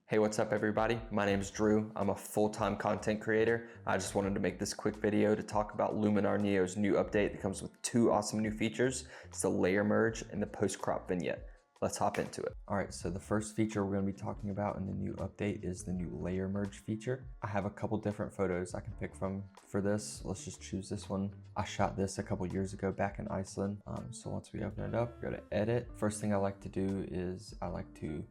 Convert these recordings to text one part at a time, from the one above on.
Hey, what's up everybody? My name is Drew. I'm a full-time content creator. I just wanted to make this quick video to talk about Luminar Neo's new update that comes with two awesome new features. It's the layer merge and the post-crop vignette. Let's hop into it. All right, so the first feature we're gonna be talking about in the new update is the new layer merge feature. I have a couple different photos I can pick from for this. Let's just choose this one. I shot this a couple years ago back in Iceland. So once we open it up, go to edit. First thing I like to do is I like to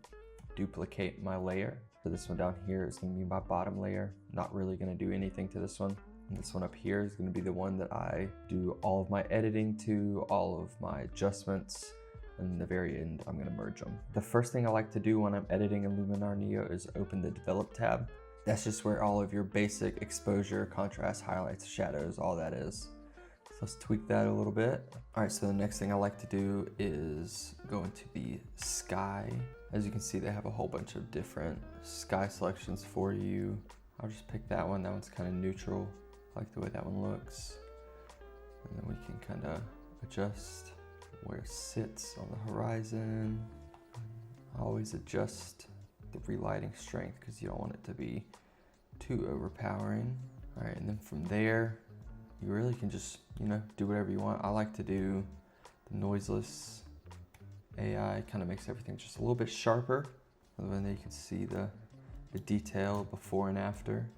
duplicate my layer. So this one down here is gonna be my bottom layer. Not really gonna do anything to this one. And this one up here is gonna be the one that I do all of my editing to, all of my adjustments, and in the very end, I'm gonna merge them. The first thing I like to do when I'm editing in Luminar Neo is open the Develop tab. That's just where all of your basic exposure, contrast, highlights, shadows, all that is. So let's tweak that a little bit. All right, so the next thing I like to do is go into the sky. As you can see, they have a whole bunch of different sky selections for you. I'll just pick that one. That one's kind of neutral. I like the way that one looks. And then we can kind of adjust where it sits on the horizon. I always adjust the relighting strength because you don't want it to be too overpowering. All right, and then from there, you really can just, do whatever you want. I like to do the noiseless AI. Kind of makes everything just a little bit sharper. And then you can see the detail before and after.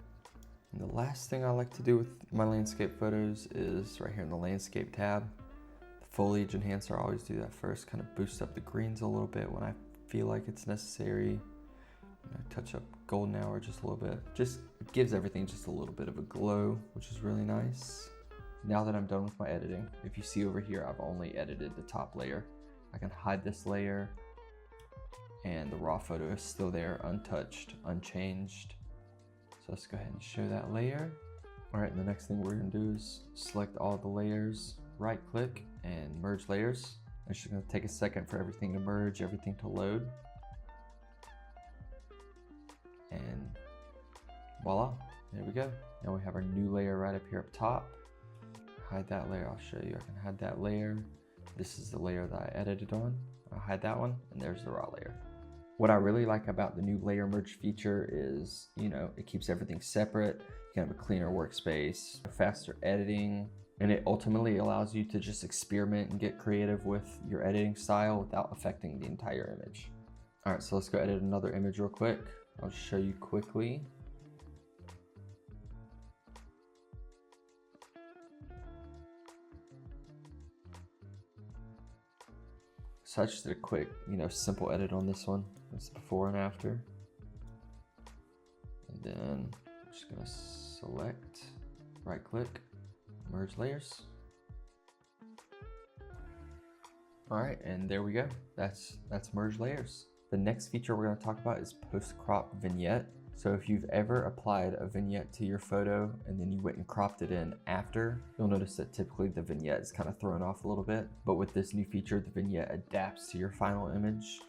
And the last thing I like to do with my landscape photos is right here in the landscape tab. The foliage enhancer, I always do that first, kind of boost up the greens a little bit when I feel like it's necessary. Touch up golden hour just a little bit. Just gives everything just a little bit of a glow, which is really nice. Now that I'm done with my editing, if you see over here, I've only edited the top layer. I can hide this layer and the raw photo is still there, untouched, unchanged. So let's go ahead and show that layer. All right, and the next thing we're gonna do is select all the layers, right click and merge layers. It's just gonna take a second for everything to merge, everything to load. And voila, there we go. Now we have our new layer right up here up top. Hide that layer, I'll show you. I can hide that layer. This is the layer that I edited on. I'll hide that one, and there's the raw layer. What I really like about the new layer merge feature is, it keeps everything separate. You can have a cleaner workspace, faster editing, and it ultimately allows you to just experiment and get creative with your editing style without affecting the entire image. All right, so let's go edit another image real quick. I'll just show you quickly. So I just did a quick, simple edit on this one. It's before and after. And then I'm just gonna select, right click, merge layers. All right, and there we go. That's merge layers. The next feature we're gonna talk about is post-crop vignette. So if you've ever applied a vignette to your photo and then you went and cropped it in after, you'll notice that typically the vignette is kind of thrown off a little bit. But with this new feature, the vignette adapts to your final image.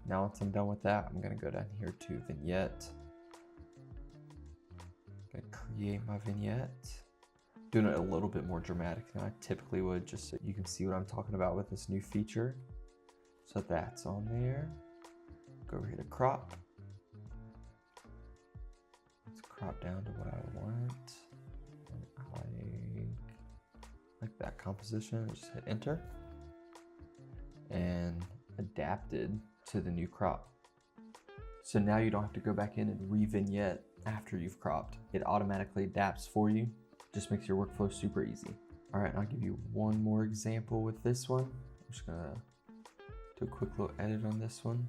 Now once I'm done with that, I'm gonna go down here to vignette. I'm gonna create my vignette. Doing it a little bit more dramatic than I typically would, just so you can see what I'm talking about with this new feature. So that's on there. Go over here to crop. Let's crop down to what I want. I like that composition. Just hit enter. And adapted to the new crop. So now you don't have to go back in and re-vignette after you've cropped. It automatically adapts for you. Just makes your workflow super easy. All right, I'll give you one more example with this one. I'm just gonna do a quick little edit on this one.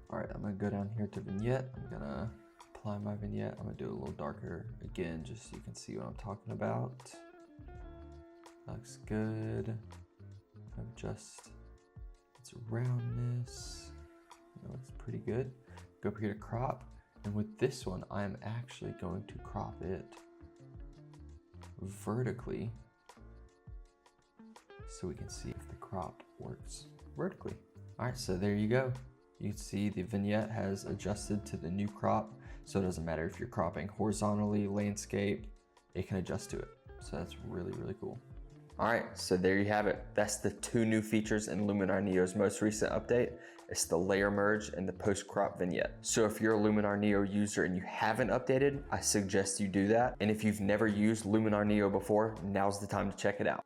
All right, I'm gonna go down here to vignette. I'm gonna apply my vignette. I'm gonna do it a little darker again, just so you can see what I'm talking about. Looks good. Adjust its roundness. Looks pretty good. Go up here to crop, and with this one, I'm actually going to crop it vertically so we can see if the crop works vertically. All right, so there you go. You can see the vignette has adjusted to the new crop, so it doesn't matter if you're cropping horizontally, landscape, it can adjust to it. So that's really, really cool. All right, so there you have it. That's the two new features in Luminar Neo's most recent update. It's the layer merge and the post-crop vignette. So if you're a Luminar Neo user and you haven't updated, I suggest you do that. And if you've never used Luminar Neo before, now's the time to check it out.